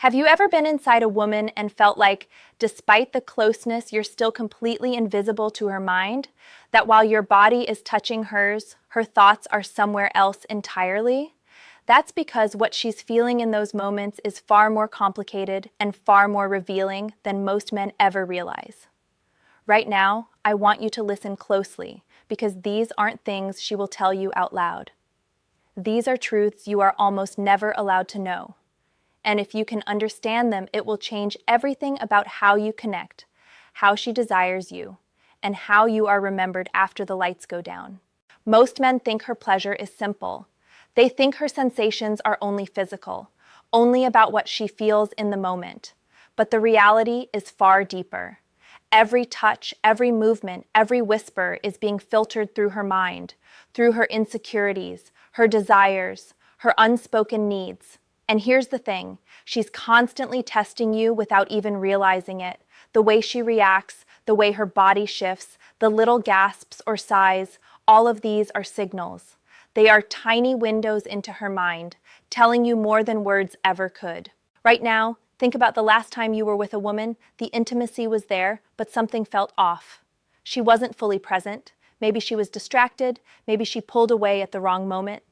Have you ever been inside a woman and felt like, despite the closeness, you're still completely invisible to her mind? That while your body is touching hers, her thoughts are somewhere else entirely? That's because what she's feeling in those moments is far more complicated and far more revealing than most men ever realize. Right now, I want you to listen closely, because these aren't things she will tell you out loud. These are truths you are almost never allowed to know. And if you can understand them, it will change everything about how you connect, how she desires you, and how you are remembered after the lights go down. Most men think her pleasure is simple. They think her sensations are only physical, only about what she feels in the moment. But the reality is far deeper. Every touch, every movement, every whisper is being filtered through her mind, through her insecurities, her desires, her unspoken needs. And here's the thing, she's constantly testing you without even realizing it. The way she reacts, the way her body shifts, the little gasps or sighs, all of these are signals. They are tiny windows into her mind, telling you more than words ever could. Right now, think about the last time you were with a woman. The intimacy was there, but something felt off. She wasn't fully present. Maybe she was distracted. Maybe she pulled away at the wrong moment.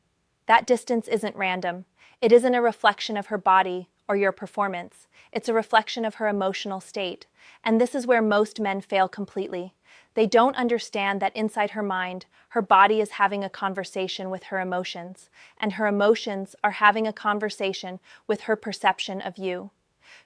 That distance isn't random. It isn't a reflection of her body or your performance. It's a reflection of her emotional state. And this is where most men fail completely. They don't understand that inside her mind, her body is having a conversation with her emotions, and her emotions are having a conversation with her perception of you.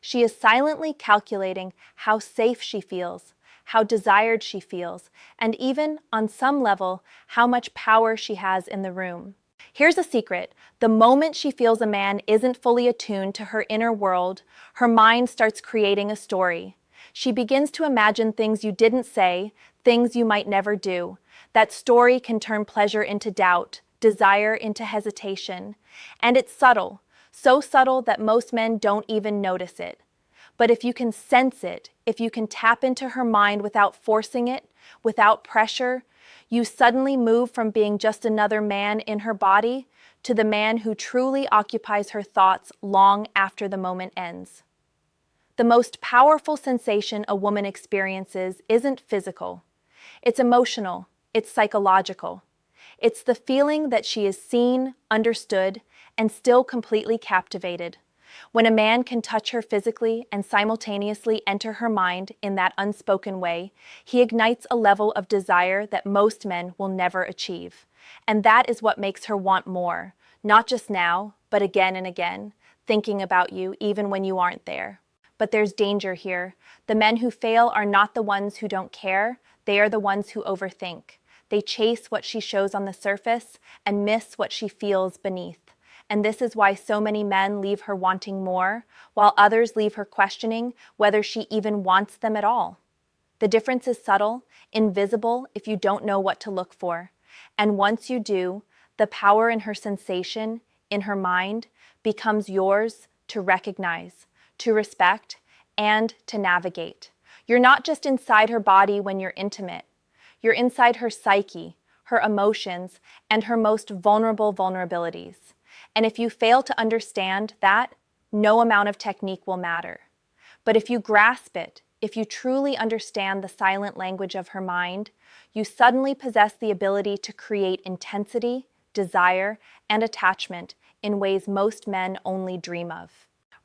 She is silently calculating how safe she feels, how desired she feels, and even, on some level, how much power she has in the room. Here's a secret. The moment she feels a man isn't fully attuned to her inner world, her mind starts creating a story. She begins to imagine things you didn't say, things you might never do. That story can turn pleasure into doubt, desire into hesitation. And it's subtle, so subtle that most men don't even notice it. But if you can sense it, if you can tap into her mind without forcing it, without pressure, you suddenly move from being just another man in her body to the man who truly occupies her thoughts long after the moment ends. The most powerful sensation a woman experiences isn't physical. It's emotional. It's psychological. It's the feeling that she is seen, understood, and still completely captivated. When a man can touch her physically and simultaneously enter her mind in that unspoken way, he ignites a level of desire that most men will never achieve. And that is what makes her want more, not just now, but again and again, thinking about you even when you aren't there. But there's danger here. The men who fail are not the ones who don't care, they are the ones who overthink. They chase what she shows on the surface and miss what she feels beneath. And this is why so many men leave her wanting more, while others leave her questioning whether she even wants them at all. The difference is subtle, invisible if you don't know what to look for. And once you do, the power in her sensation, in her mind, becomes yours to recognize, to respect, and to navigate. You're not just inside her body when you're intimate. You're inside her psyche, her emotions, and her most vulnerable vulnerabilities. And if you fail to understand that, no amount of technique will matter. But if you grasp it, if you truly understand the silent language of her mind, you suddenly possess the ability to create intensity, desire, and attachment in ways most men only dream of.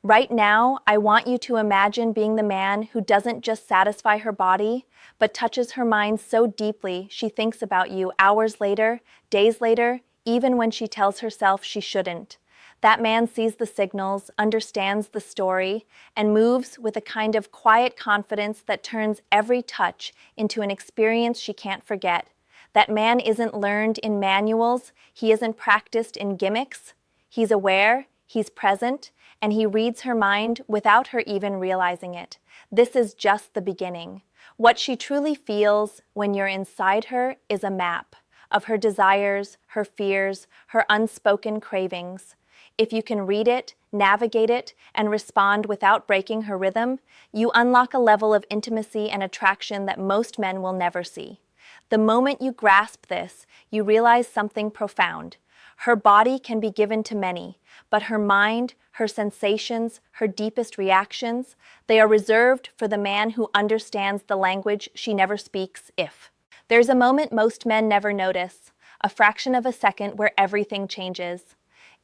Right now, I want you to imagine being the man who doesn't just satisfy her body, but touches her mind so deeply she thinks about you hours later, days later, even when she tells herself she shouldn't. That man sees the signals, understands the story, and moves with a kind of quiet confidence that turns every touch into an experience she can't forget. That man isn't learned in manuals, he isn't practiced in gimmicks. He's aware, he's present, and he reads her mind without her even realizing it. This is just the beginning. What she truly feels when you're inside her is a map of her desires, her fears, her unspoken cravings. If you can read it, navigate it, and respond without breaking her rhythm, you unlock a level of intimacy and attraction that most men will never see. The moment you grasp this, you realize something profound. Her body can be given to many, but her mind, her sensations, her deepest reactions, they are reserved for the man who understands the language she never speaks, if. There's a moment most men never notice, a fraction of a second where everything changes.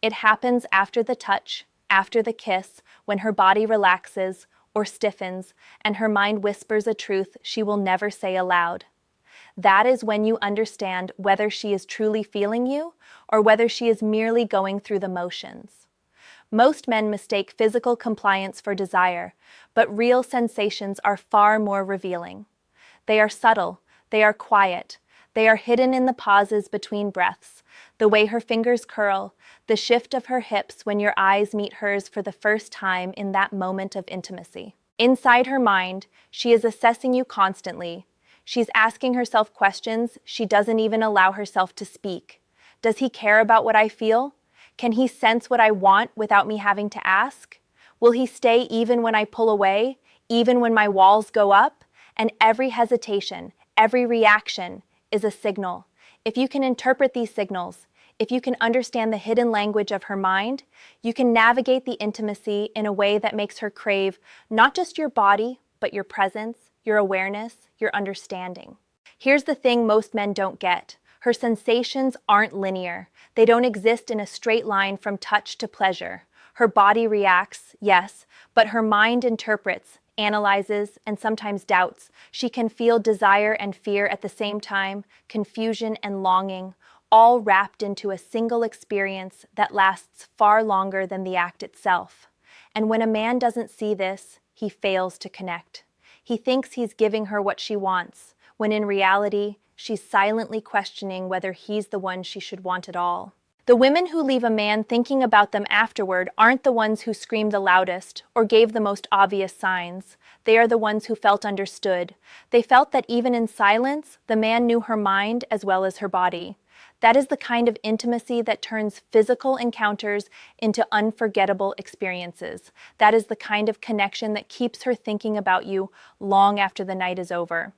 It happens after the touch, after the kiss, when her body relaxes or stiffens, and her mind whispers a truth she will never say aloud. That is when you understand whether she is truly feeling you or whether she is merely going through the motions. Most men mistake physical compliance for desire, but real sensations are far more revealing. They are subtle, they are quiet, they are hidden in the pauses between breaths, the way her fingers curl, the shift of her hips when your eyes meet hers for the first time in that moment of intimacy. Inside her mind, she is assessing you constantly. She's asking herself questions she doesn't even allow herself to speak. Does he care about what I feel? Can he sense what I want without me having to ask? Will he stay even when I pull away, even when my walls go up? And every hesitation, every reaction is a signal. If you can interpret these signals, if you can understand the hidden language of her mind, you can navigate the intimacy in a way that makes her crave not just your body, but your presence, your awareness, your understanding. Here's the thing most men don't get. Her sensations aren't linear. They don't exist in a straight line from touch to pleasure. Her body reacts, yes, but her mind interprets, analyzes, and sometimes doubts. She can feel desire and fear at the same time, confusion and longing, all wrapped into a single experience that lasts far longer than the act itself. And when a man doesn't see this, he fails to connect. He thinks he's giving her what she wants, when in reality, she's silently questioning whether he's the one she should want at all. The women who leave a man thinking about them afterward aren't the ones who screamed the loudest or gave the most obvious signs. They are the ones who felt understood. They felt that even in silence, the man knew her mind as well as her body. That is the kind of intimacy that turns physical encounters into unforgettable experiences. That is the kind of connection that keeps her thinking about you long after the night is over.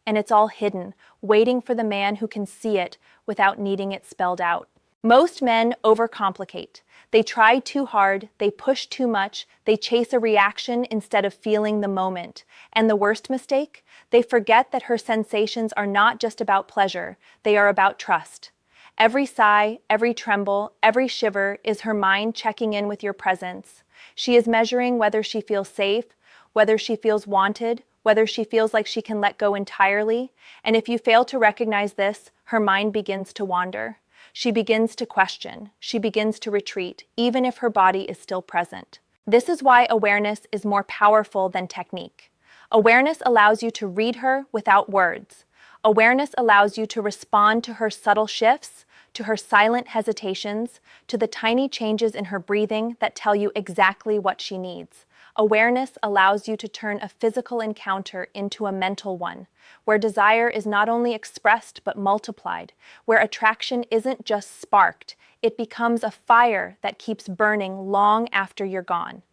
And it's all hidden, waiting for the man who can see it without needing it spelled out. Most men overcomplicate. They try too hard, they push too much, they chase a reaction instead of feeling the moment. And the worst mistake? They forget that her sensations are not just about pleasure, they are about trust. Every sigh, every tremble, every shiver is her mind checking in with your presence. She is measuring whether she feels safe, whether she feels wanted, whether she feels like she can let go entirely. And if you fail to recognize this, her mind begins to wander. She begins to question. She begins to retreat, even if her body is still present. This is why awareness is more powerful than technique. Awareness allows you to read her without words. Awareness allows you to respond to her subtle shifts, to her silent hesitations, to the tiny changes in her breathing that tell you exactly what she needs. Awareness allows you to turn a physical encounter into a mental one, where desire is not only expressed but multiplied, where attraction isn't just sparked, it becomes a fire that keeps burning long after you're gone.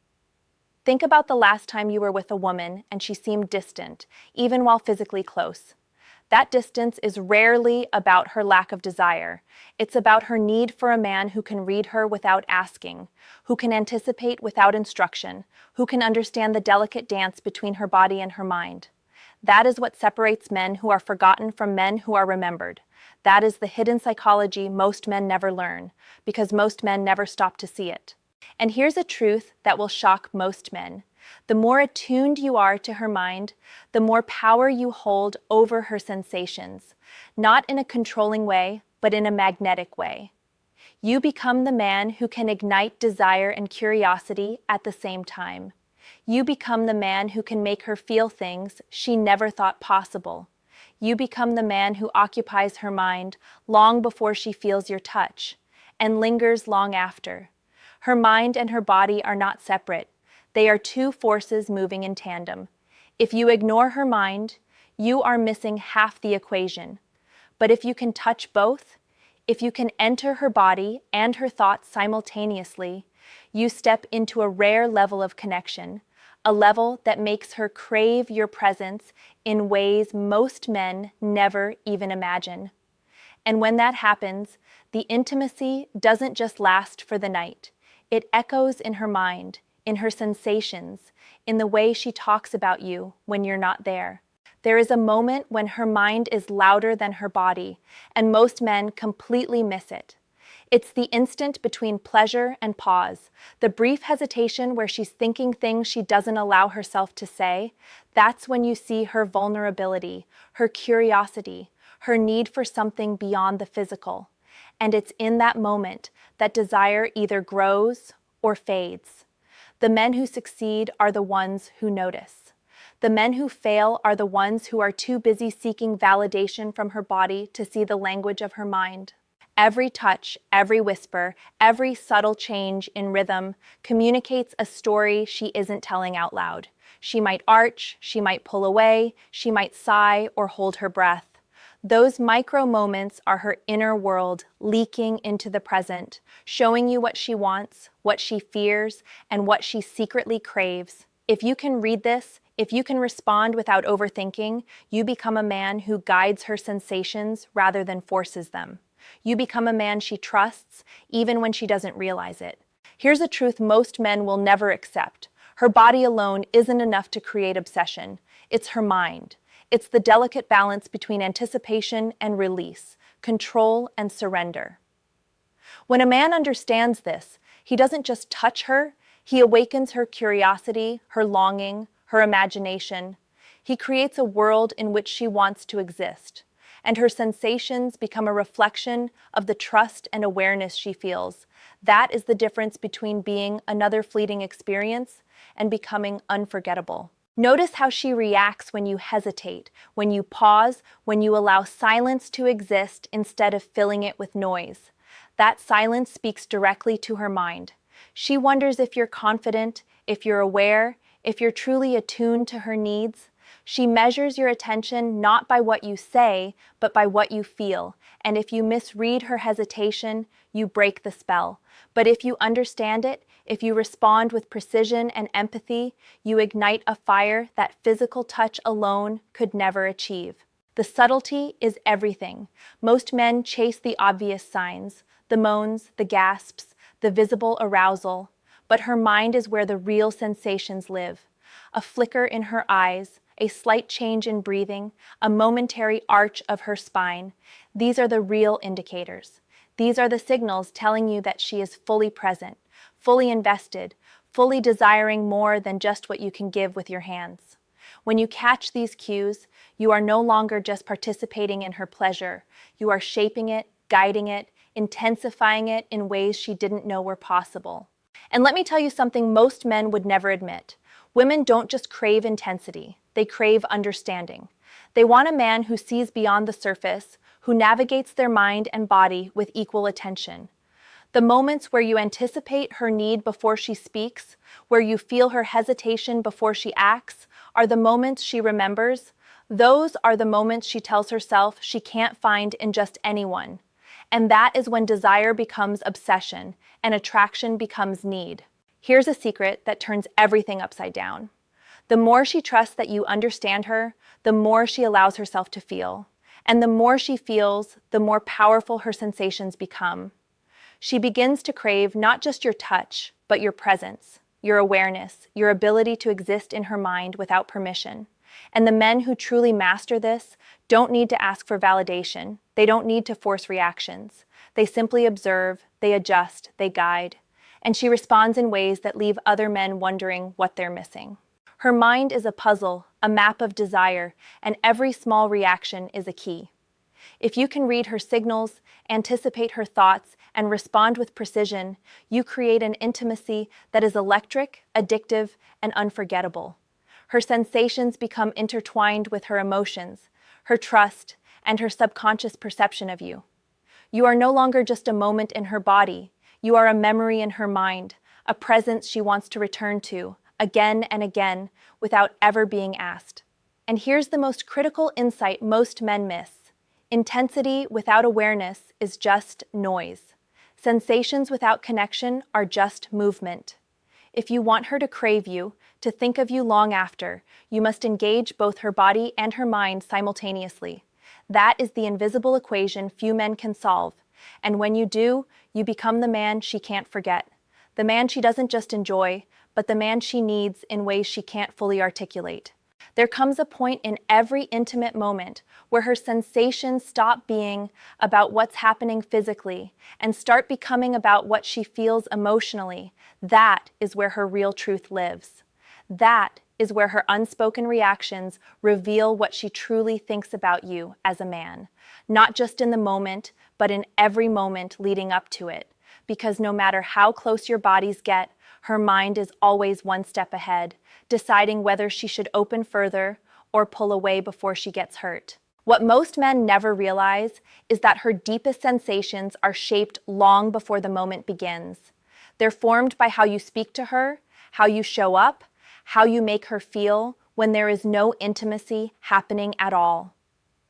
Think about the last time you were with a woman and she seemed distant, even while physically close. That distance is rarely about her lack of desire. It's about her need for a man who can read her without asking, who can anticipate without instruction, who can understand the delicate dance between her body and her mind. That is what separates men who are forgotten from men who are remembered. That is the hidden psychology most men never learn, because most men never stop to see it. And here's a truth that will shock most men. The more attuned you are to her mind, the more power you hold over her sensations, not in a controlling way, but in a magnetic way. You become the man who can ignite desire and curiosity at the same time. You become the man who can make her feel things she never thought possible. You become the man who occupies her mind long before she feels your touch, and lingers long after. Her mind and her body are not separate. They are two forces moving in tandem. If you ignore her mind, you are missing half the equation. But if you can touch both, if you can enter her body and her thoughts simultaneously, you step into a rare level of connection, a level that makes her crave your presence in ways most men never even imagine. And when that happens, the intimacy doesn't just last for the night. It echoes in her mind, in her sensations, in the way she talks about you when you're not there. There is a moment when her mind is louder than her body, and most men completely miss it. It's the instant between pleasure and pause, the brief hesitation where she's thinking things she doesn't allow herself to say. That's when you see her vulnerability, her curiosity, her need for something beyond the physical. And it's in that moment that desire either grows or fades. The men who succeed are the ones who notice. The men who fail are the ones who are too busy seeking validation from her body to see the language of her mind. Every touch, every whisper, every subtle change in rhythm communicates a story she isn't telling out loud. She might arch, she might pull away, she might sigh or hold her breath. Those micro moments are her inner world leaking into the present, showing you what she wants, what she fears, and what she secretly craves. If you can read this, if you can respond without overthinking, you become a man who guides her sensations rather than forces them. You become a man she trusts, even when she doesn't realize it. Here's a truth most men will never accept. Her body alone isn't enough to create obsession. It's her mind. It's the delicate balance between anticipation and release, control and surrender. When a man understands this, he doesn't just touch her, he awakens her curiosity, her longing, her imagination. He creates a world in which she wants to exist, and her sensations become a reflection of the trust and awareness she feels. That is the difference between being another fleeting experience and becoming unforgettable. Notice how she reacts when you hesitate, when you pause, when you allow silence to exist instead of filling it with noise. That silence speaks directly to her mind. She wonders if you're confident, if you're aware, if you're truly attuned to her needs. She measures your attention not by what you say, but by what you feel. And if you misread her hesitation, you break the spell. But if you understand it, if you respond with precision and empathy, you ignite a fire that physical touch alone could never achieve. The subtlety is everything. Most men chase the obvious signs, the moans, the gasps, the visible arousal. But her mind is where the real sensations live. A flicker in her eyes, a slight change in breathing, a momentary arch of her spine. These are the real indicators. These are the signals telling you that she is fully present, fully invested, fully desiring more than just what you can give with your hands. When you catch these cues, you are no longer just participating in her pleasure. You are shaping it, guiding it, intensifying it in ways she didn't know were possible. And let me tell you something most men would never admit. Women don't just crave intensity, they crave understanding. They want a man who sees beyond the surface, who navigates their mind and body with equal attention. The moments where you anticipate her need before she speaks, where you feel her hesitation before she acts, are the moments she remembers. Those are the moments she tells herself she can't find in just anyone. And that is when desire becomes obsession and attraction becomes need. Here's a secret that turns everything upside down. The more she trusts that you understand her, the more she allows herself to feel. And the more she feels, the more powerful her sensations become. She begins to crave not just your touch, but your presence, your awareness, your ability to exist in her mind without permission. And the men who truly master this don't need to ask for validation. They don't need to force reactions. They simply observe, they adjust, they guide. And she responds in ways that leave other men wondering what they're missing. Her mind is a puzzle, a map of desire, and every small reaction is a key. If you can read her signals, anticipate her thoughts, and respond with precision, you create an intimacy that is electric, addictive, and unforgettable. Her sensations become intertwined with her emotions, her trust, and her subconscious perception of you. You are no longer just a moment in her body. You are a memory in her mind, a presence she wants to return to, again and again, without ever being asked. And here's the most critical insight most men miss. Intensity without awareness is just noise. Sensations without connection are just movement. If you want her to crave you, to think of you long after, you must engage both her body and her mind simultaneously. That is the invisible equation few men can solve. And when you do, you become the man she can't forget. The man she doesn't just enjoy, but the man she needs in ways she can't fully articulate. There comes a point in every intimate moment where her sensations stop being about what's happening physically and start becoming about what she feels emotionally. That is where her real truth lives. That is where her unspoken reactions reveal what she truly thinks about you as a man, not just in the moment, but in every moment leading up to it. Because no matter how close your bodies get, her mind is always one step ahead, deciding whether she should open further or pull away before she gets hurt. What most men never realize is that her deepest sensations are shaped long before the moment begins. They're formed by how you speak to her, how you show up, how you make her feel when there is no intimacy happening at all.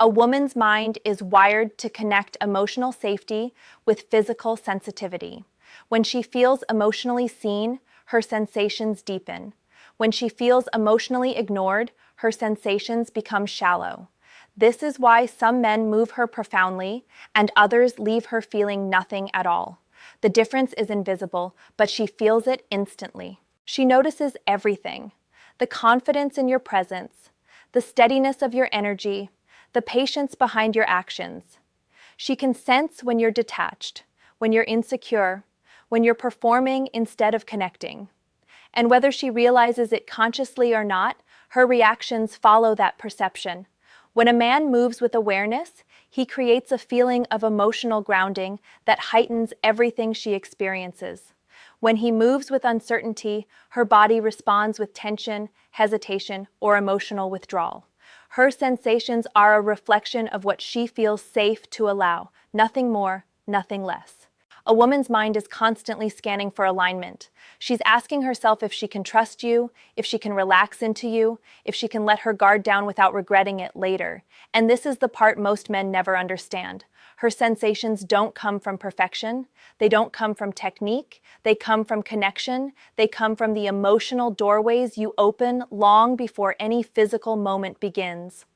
A woman's mind is wired to connect emotional safety with physical sensitivity. When she feels emotionally seen, her sensations deepen. When she feels emotionally ignored, her sensations become shallow. This is why some men move her profoundly and others leave her feeling nothing at all. The difference is invisible, but she feels it instantly. She notices everything: the confidence in your presence, the steadiness of your energy, the patience behind your actions. She can sense when you're detached, when you're insecure, when you're performing instead of connecting. And whether she realizes it consciously or not, her reactions follow that perception. When a man moves with awareness, he creates a feeling of emotional grounding that heightens everything she experiences. When he moves with uncertainty, her body responds with tension, hesitation, or emotional withdrawal. Her sensations are a reflection of what she feels safe to allow, nothing more, nothing less. A woman's mind is constantly scanning for alignment. She's asking herself if she can trust you, if she can relax into you, if she can let her guard down without regretting it later. And this is the part most men never understand. Her sensations don't come from perfection. They don't come from technique. They come from connection. They come from the emotional doorways you open long before any physical moment begins.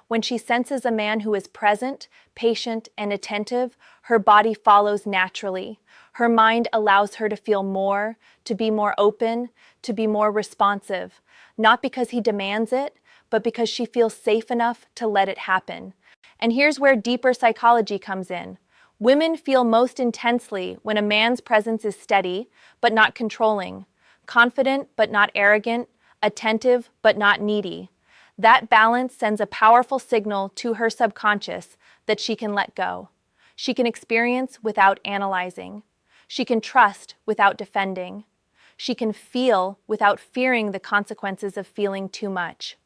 When she senses a man who is present, patient, and attentive, her body follows naturally. Her mind allows her to feel more, to be more open, to be more responsive, not because he demands it, but because she feels safe enough to let it happen. And here's where deeper psychology comes in. Women feel most intensely when a man's presence is steady, but not controlling, confident, but not arrogant, attentive, but not needy. That balance sends a powerful signal to her subconscious that she can let go. She can experience without analyzing. She can trust without defending. She can feel without fearing the consequences of feeling too much.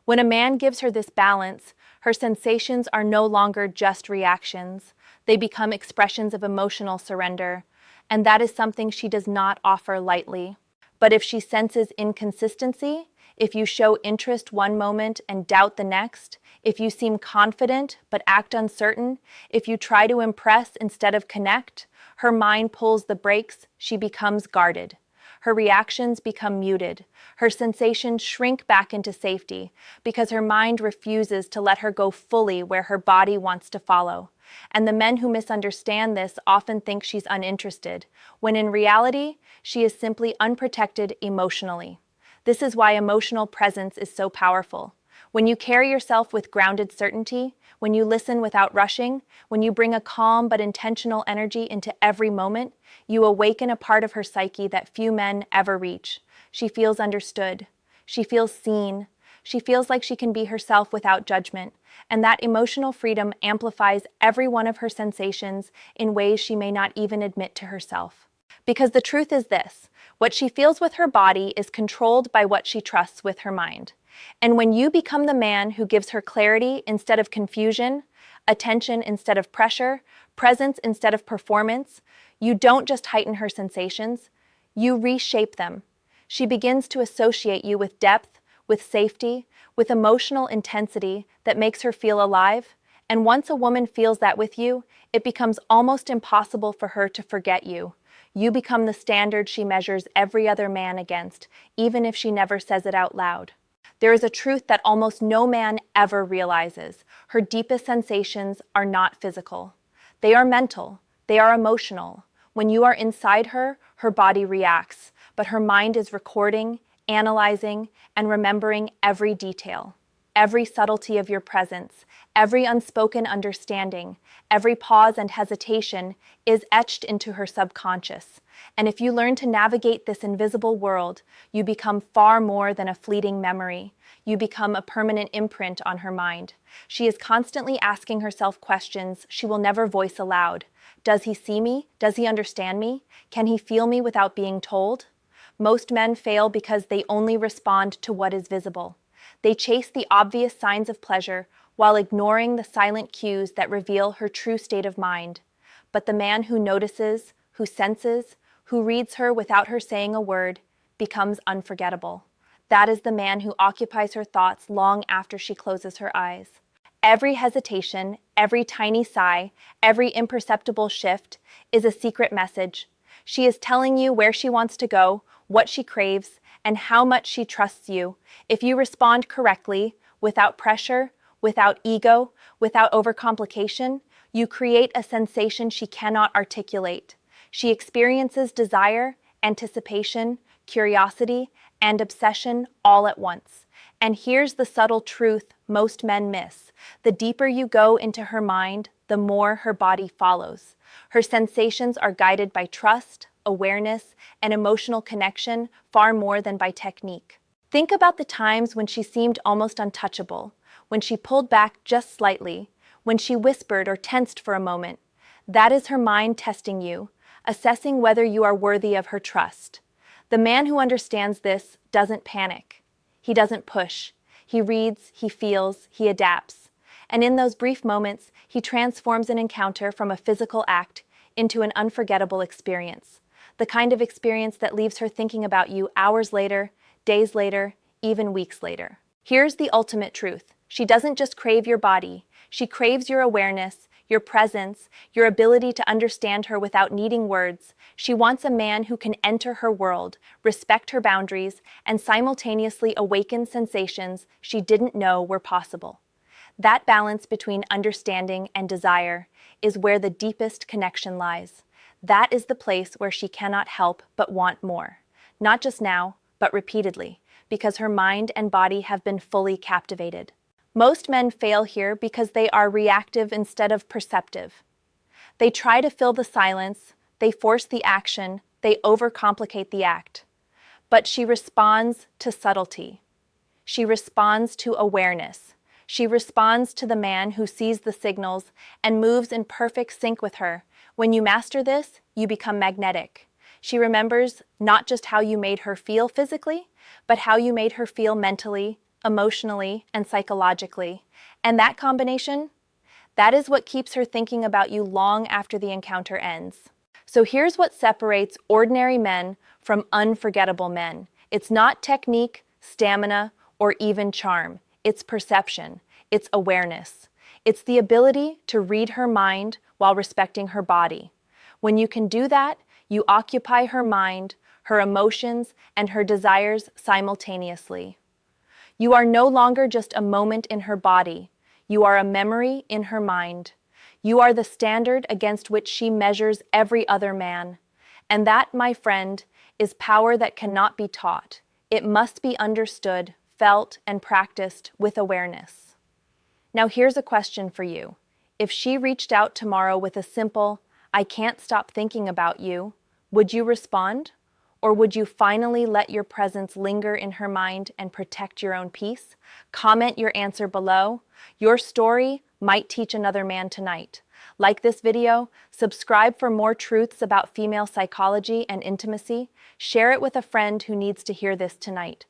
When a man gives her this balance, her sensations are no longer just reactions. They become expressions of emotional surrender, and that is something she does not offer lightly. But if she senses inconsistency, if you show interest one moment and doubt the next, if you seem confident but act uncertain, if you try to impress instead of connect, her mind pulls the brakes, she becomes guarded. Her reactions become muted. Her sensations shrink back into safety because her mind refuses to let her go fully where her body wants to follow. And the men who misunderstand this often think she's uninterested, when in reality, she is simply unprotected emotionally. This is why emotional presence is so powerful. When you carry yourself with grounded certainty, when you listen without rushing, when you bring a calm but intentional energy into every moment, you awaken a part of her psyche that few men ever reach. She feels understood. She feels seen. She feels like she can be herself without judgment. And that emotional freedom amplifies every one of her sensations in ways she may not even admit to herself. Because the truth is this: what she feels with her body is controlled by what she trusts with her mind. And when you become the man who gives her clarity instead of confusion, attention instead of pressure, presence instead of performance, you don't just heighten her sensations, you reshape them. She begins to associate you with depth, with safety, with emotional intensity that makes her feel alive. And once a woman feels that with you, it becomes almost impossible for her to forget you. You become the standard she measures every other man against, even if she never says it out loud. There is a truth that almost no man ever realizes. Her deepest sensations are not physical. They are mental. They are emotional. When you are inside her, her body reacts, but her mind is recording, analyzing, and remembering every detail. Every subtlety of your presence, every unspoken understanding, every pause and hesitation is etched into her subconscious. And if you learn to navigate this invisible world, you become far more than a fleeting memory. You become a permanent imprint on her mind. She is constantly asking herself questions she will never voice aloud. Does he see me? Does he understand me? Can he feel me without being told? Most men fail because they only respond to what is visible. They chase the obvious signs of pleasure while ignoring the silent cues that reveal her true state of mind. But the man who notices, who senses, who reads her without her saying a word, becomes unforgettable. That is the man who occupies her thoughts long after she closes her eyes. Every hesitation, every tiny sigh, every imperceptible shift is a secret message. She is telling you where she wants to go, what she craves, and how much she trusts you. If you respond correctly, without pressure, without ego, without overcomplication, you create a sensation she cannot articulate. She experiences desire, anticipation, curiosity, and obsession all at once. And here's the subtle truth most men miss. The deeper you go into her mind, the more her body follows. Her sensations are guided by trust, awareness, and emotional connection far more than by technique. Think about the times when she seemed almost untouchable, when she pulled back just slightly, when she whispered or tensed for a moment. That is her mind testing you, assessing whether you are worthy of her trust. The man who understands this doesn't panic. He doesn't push. He reads, he feels, he adapts. And in those brief moments, he transforms an encounter from a physical act into an unforgettable experience. The kind of experience that leaves her thinking about you hours later, days later, even weeks later. Here's the ultimate truth. She doesn't just crave your body. She craves your awareness, your presence, your ability to understand her without needing words. She wants a man who can enter her world, respect her boundaries, and simultaneously awaken sensations she didn't know were possible. That balance between understanding and desire is where the deepest connection lies. That is the place where she cannot help but want more. Not just now, but repeatedly, because her mind and body have been fully captivated. Most men fail here because they are reactive instead of perceptive. They try to fill the silence, they force the action, they overcomplicate the act. But she responds to subtlety. She responds to awareness. She responds to the man who sees the signals and moves in perfect sync with her. When you master this, you become magnetic. She remembers not just how you made her feel physically, but how you made her feel mentally, emotionally, and psychologically. And that combination, that is what keeps her thinking about you long after the encounter ends. So here's what separates ordinary men from unforgettable men. It's not technique, stamina, or even charm. It's perception. It's awareness. It's the ability to read her mind while respecting her body. When you can do that, you occupy her mind, her emotions, and her desires simultaneously. You are no longer just a moment in her body. You are a memory in her mind. You are the standard against which she measures every other man. And that, my friend, is power that cannot be taught. It must be understood, felt, and practiced with awareness. Now here's a question for you. If she reached out tomorrow with a simple, "I can't stop thinking about you," would you respond? Or would you finally let your presence linger in her mind and protect your own peace? Comment your answer below. Your story might teach another man tonight. Like this video, subscribe for more truths about female psychology and intimacy. Share it with a friend who needs to hear this tonight.